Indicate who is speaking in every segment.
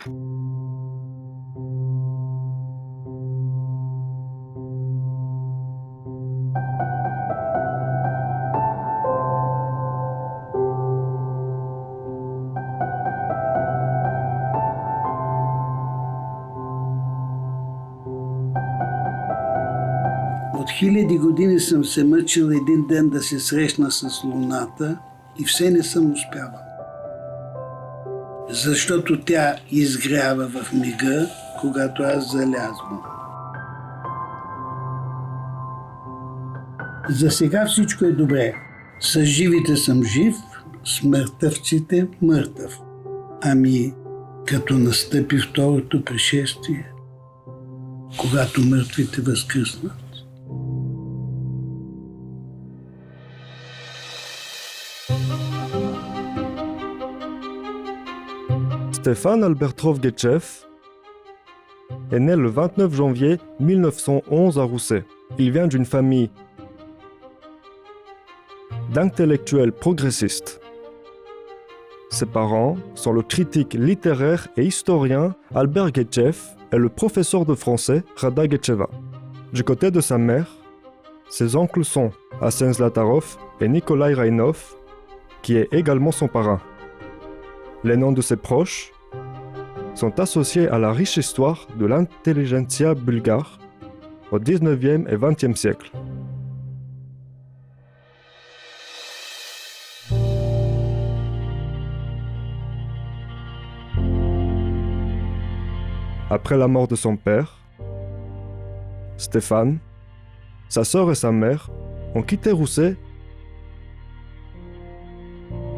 Speaker 1: От хиляди години съм се мъчил един ден да се срещна с Луната и все не съм успявал. Защото тя изгрява в мига, когато аз залязвам. За сега всичко е добре. С живите съм жив, с мъртъвците мъртъв. Ами, като настъпи второто пришествие, когато мъртвите възкръснат.
Speaker 2: Stéphane Albertrov Guetchev est né le 29 janvier 1911 à Rousset. Il vient d'une famille d'intellectuels progressistes. Ses parents sont le critique littéraire et historien Albert Guetchev et le professeur de français Rada Guetcheva. Du côté de sa mère, ses oncles sont Asen Zlatarov et Nikolai Rainov, qui est également son parrain. Les noms de ses proches sont associés à la riche histoire de l'intelligentsia bulgare au XIXe et XXe siècle. Après la mort de son père, Stéphane, sa sœur et sa mère ont quitté Rousset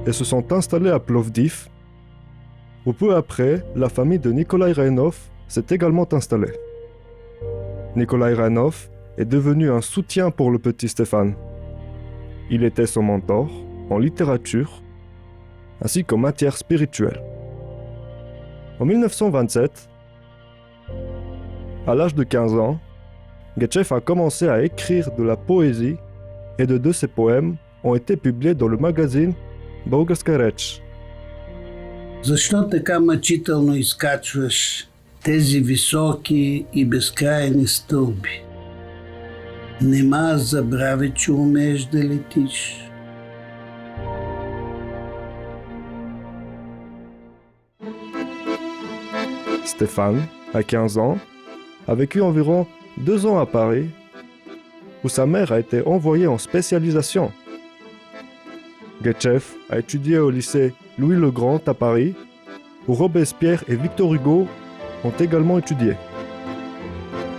Speaker 2: et se sont installés à Plovdiv, où peu après, la famille de Nikolai Rainov s'est également installée. Nikolai Rainov est devenu un soutien pour le petit Stéphane. Il était son mentor en littérature ainsi qu'en matière spirituelle. En 1927, à l'âge de 15 ans, Guetchev a commencé à écrire de la poésie et de ses poèmes ont été publiés dans le magazine Българска реч.
Speaker 1: Защо така мъчително изкачваш тези високи и безкрайни стълби? Нема забравя, че умееш да летиш.
Speaker 2: Stéphane, à 15 ans, a vécu environ 2 ans à Paris, où sa mère a été envoyée en spécialisation. Guetchev a étudié au lycée Louis le Grand à Paris, où Robespierre et Victor Hugo ont également étudié.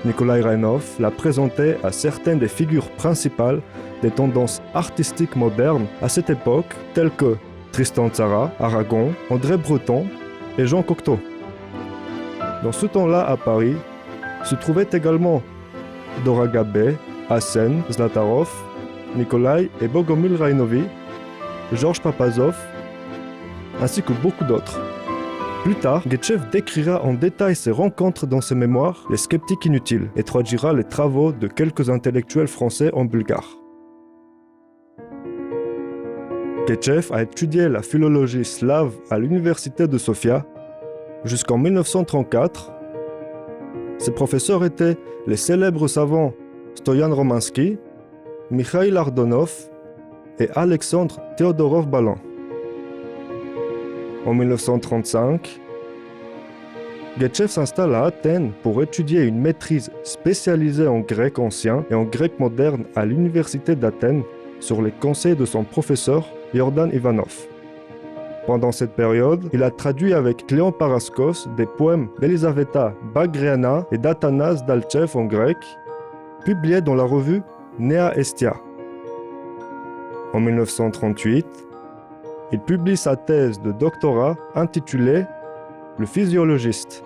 Speaker 2: Nikolai Rainov l'a présenté à certaines des figures principales des tendances artistiques modernes à cette époque, telles que Tristan Tzara, Aragon, André Breton et Jean Cocteau. Dans ce temps-là, à Paris, se trouvaient également Dora Gabay, Asen Zlatarov, Nikolai et Bogomil Rainovi, Georges Papazov, ainsi que beaucoup d'autres. Plus tard, Guetchev décrira en détail ses rencontres dans ses mémoires Les Sceptiques Inutiles et traduira les travaux de quelques intellectuels français en bulgare. Guetchev a étudié la philologie slave à l'université de Sofia jusqu'en 1934. Ses professeurs étaient les célèbres savants Stoyan Romansky, Mikhail Ardonov et Alexandre Théodorov-Balan. En 1935, Guetchev s'installe à Athènes pour étudier une maîtrise spécialisée en grec ancien et en grec moderne à l'université d'Athènes sur les conseils de son professeur Jordan Ivanov. Pendant cette période, il a traduit avec Cléon Paraskos des poèmes d'Elisaveta Bagriana et d'Athanas Dalchev en grec, publiés dans la revue Nea Estia. En 1938, il publie sa thèse de doctorat intitulée « Le physiologiste »,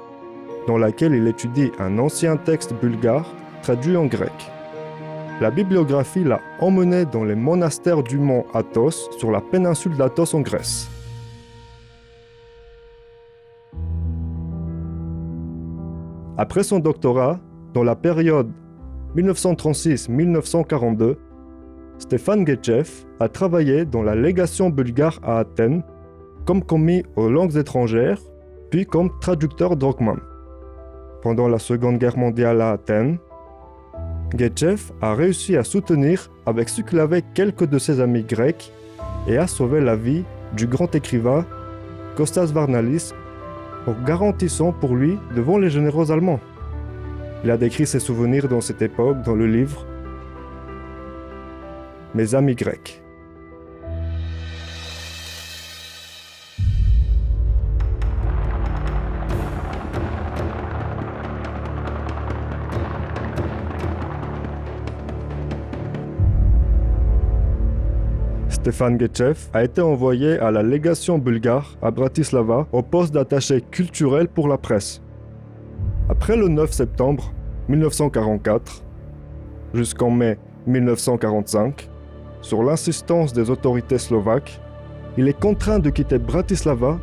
Speaker 2: dans laquelle il étudie un ancien texte bulgare traduit en grec. La bibliographie l'a emmené dans les monastères du mont Athos sur la péninsule d'Athos en Grèce. Après son doctorat, dans la période 1936-1942, Stéphane Guetchev a travaillé dans la légation bulgare à Athènes comme commis aux langues étrangères puis comme traducteur drachman. Pendant la Seconde Guerre mondiale à Athènes, Getchev a réussi à soutenir avec succès quelques de ses amis grecs et a sauvé la vie du grand écrivain Kostas Varnalis en garantissant pour lui devant les généraux allemands. Il a décrit ses souvenirs dans cette époque dans le livre « Mes amis grecs ». Stefan Getchev a été envoyé à la légation bulgare à Bratislava au poste d'attaché culturel pour la presse. Après le 9 septembre 1944, jusqu'en mai 1945, sur l'insistance des autorités slovaques, il est contraint de quitter Bratislava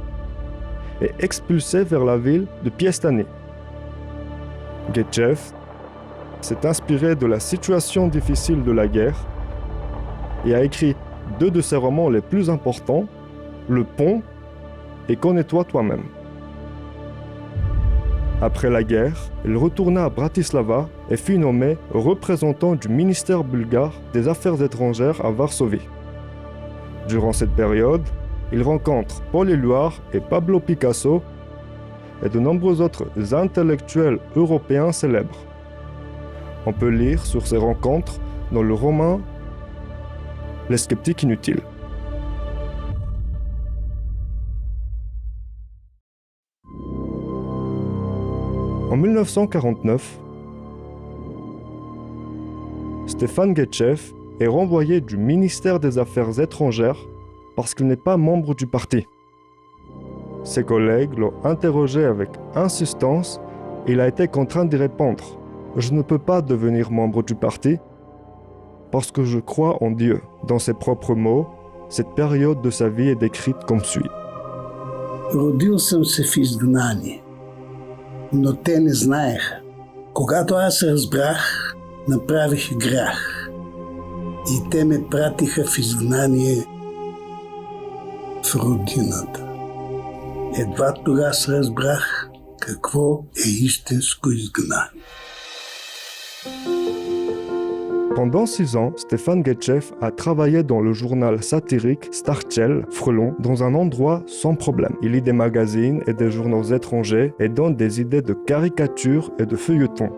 Speaker 2: et expulsé vers la ville de Piestany. Getchev s'est inspiré de la situation difficile de la guerre et a écrit 2 de ses romans les plus importants, Le Pont et Connais-toi toi-même. Après la guerre, il retourna à Bratislava et fut nommé représentant du ministère bulgare des Affaires étrangères à Varsovie. Durant cette période, il rencontre Paul Éluard et Pablo Picasso et de nombreux autres intellectuels européens célèbres. On peut lire sur ces rencontres dans le roman Les sceptiques inutiles. En 1949, Stefan Getchev est renvoyé du ministère des Affaires étrangères parce qu'il n'est pas membre du parti. Ses collègues l'ont interrogé avec insistance et il a été contraint d'y répondre « Je ne peux pas devenir membre du parti parce que je crois en Dieu ». Dans ses propres mots, cette période de sa vie est décrite comme suit.
Speaker 1: Родил съм се в изгнание, но те не знаеха. Когато аз разбрах, направих грях и те ме пратиха в изгнание в родината. Едва тогава разбрах какво е истинско изгнание.
Speaker 2: Pendant 6 ans, Stefan Getchev a travaillé dans le journal satirique Starchel, Frelon, dans un endroit sans problème. Il lit des magazines et des journaux étrangers et donne des idées de caricatures et de feuilletons.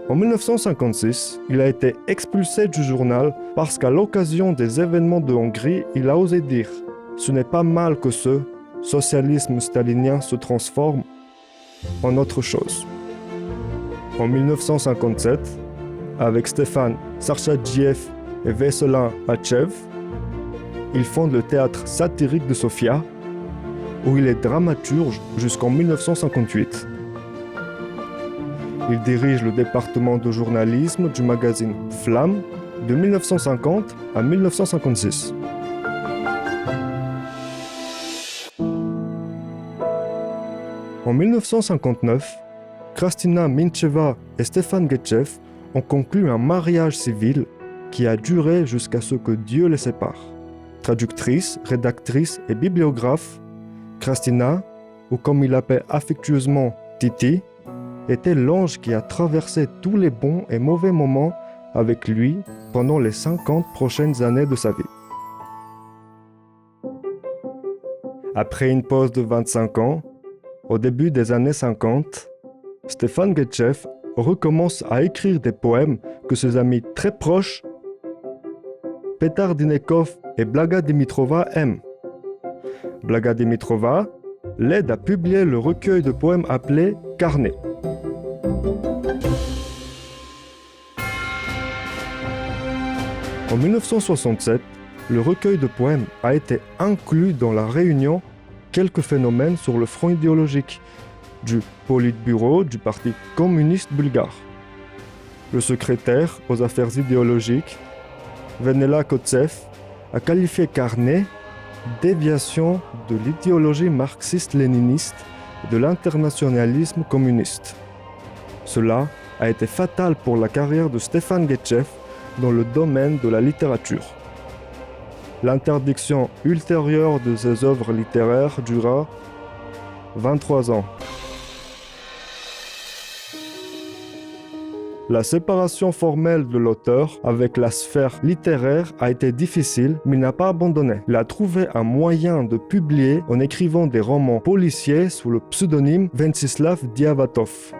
Speaker 2: En 1956, il a été expulsé du journal parce qu'à l'occasion des événements de Hongrie, il a osé dire « Ce n'est pas mal que ce socialisme stalinien se transforme en autre chose ». En 1957, avec Stefan Sarchadjiev et Veselin Achev, il fonde le théâtre satirique de Sofia, où il est dramaturge jusqu'en 1958. Il dirige le département de journalisme du magazine Flamme de 1950 à 1956. En 1959, Krastina Mincheva et Stefan Getchev ont conclu un mariage civil qui a duré jusqu'à ce que Dieu les sépare. Traductrice, rédactrice et bibliographe, Krastina, ou comme il l'appelle affectueusement Titi, était l'ange qui a traversé tous les bons et mauvais moments avec lui pendant les 50 prochaines années de sa vie. Après une pause de 25 ans, au début des années 50, Stefan Getchev recommence à écrire des poèmes que ses amis très proches, Petar Dinekov et Blaga Dimitrova, aiment. Blaga Dimitrova l'aide à publier le recueil de poèmes appelé Carnet. En 1967, le recueil de poèmes a été inclus dans la réunion Quelques phénomènes sur le front idéologique du Politburo du Parti communiste bulgare. Le secrétaire aux affaires idéologiques, Venela Kotsev, a qualifié Carnet déviation de l'idéologie marxiste-léniniste et de l'internationalisme communiste. Cela a été fatal pour la carrière de Stefan Getchev dans le domaine de la littérature. L'interdiction ultérieure de ses œuvres littéraires dura 23 ans. La séparation formelle de l'auteur avec la sphère littéraire a été difficile, mais il n'a pas abandonné. Il a trouvé un moyen de publier en écrivant des romans policiers sous le pseudonyme Ventsislav Diavatov.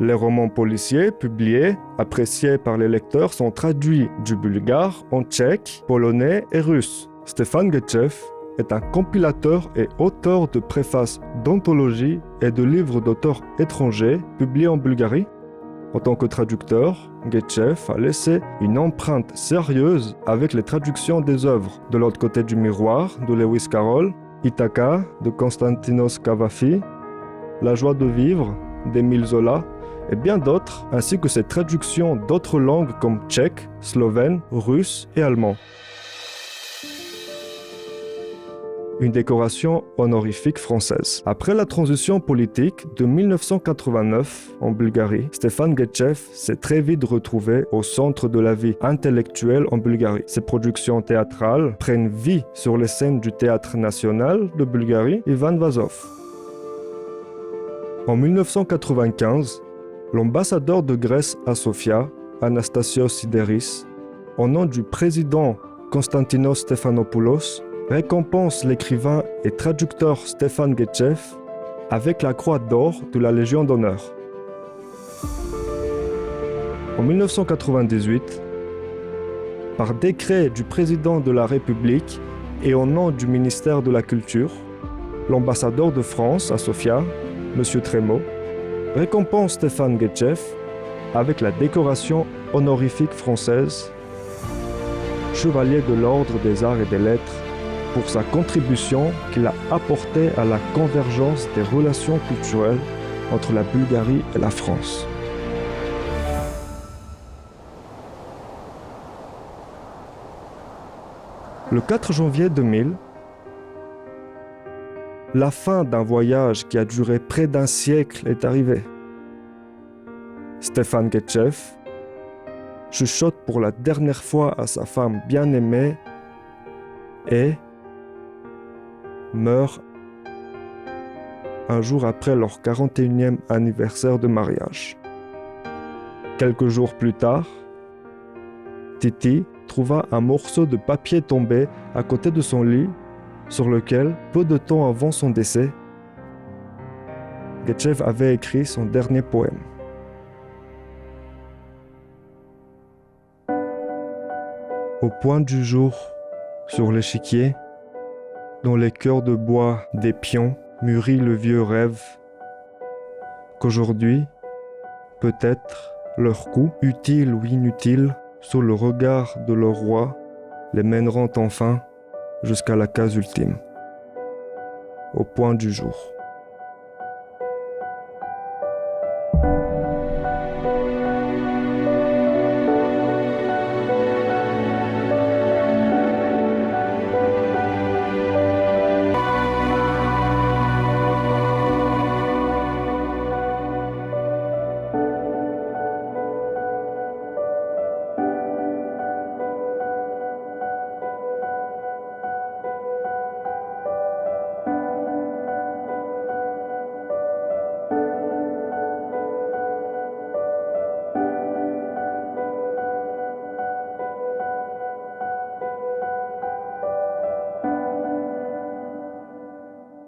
Speaker 2: Les romans policiers publiés, appréciés par les lecteurs, sont traduits du bulgare en tchèque, polonais et russe. Stefan Guetchev est un compilateur et auteur de préfaces d'anthologies et de livres d'auteurs étrangers publiés en Bulgarie. En tant que traducteur, Guetchev a laissé une empreinte sérieuse avec les traductions des œuvres De l'autre côté du miroir de Lewis Carroll, Ithaca de Konstantinos Kavafi, La joie de vivre d'Émile Zola et bien d'autres, ainsi que ses traductions d'autres langues comme tchèque, slovène, russe et allemand. Une décoration honorifique française. Après la transition politique de 1989 en Bulgarie, Stefan Guetchev s'est très vite retrouvé au centre de la vie intellectuelle en Bulgarie. Ses productions théâtrales prennent vie sur les scènes du Théâtre national de Bulgarie, Ivan Vazov. En 1995, l'ambassadeur de Grèce à Sofia, Anastasios Sideris, au nom du président Konstantinos Stephanopoulos, récompense l'écrivain et traducteur Stefan Guetchev avec la Croix d'or de la Légion d'honneur. En 1998, par décret du président de la République et au nom du ministère de la Culture, l'ambassadeur de France à Sofia, M. Trémaux, récompense Stefan Guetchev avec la décoration honorifique française Chevalier de l'Ordre des Arts et des Lettres pour sa contribution qu'il a apportée à la convergence des relations culturelles entre la Bulgarie et la France. Le 4 janvier 2000, la fin d'un voyage qui a duré près d'un siècle est arrivée. Stefan Guetchev chuchote pour la dernière fois à sa femme bien-aimée et meurt un jour après leur 41e anniversaire de mariage. Quelques jours plus tard, Titi trouva un morceau de papier tombé à côté de son lit sur lequel, peu de temps avant son décès, Guetchev avait écrit son dernier poème. Au point du jour, sur l'échiquier, dans les cœurs de bois des pions, mûrit le vieux rêve qu'aujourd'hui, peut-être, leur coup, utile ou inutile, sous le regard de leur roi, les mèneront enfin jusqu'à la case ultime, au point du jour.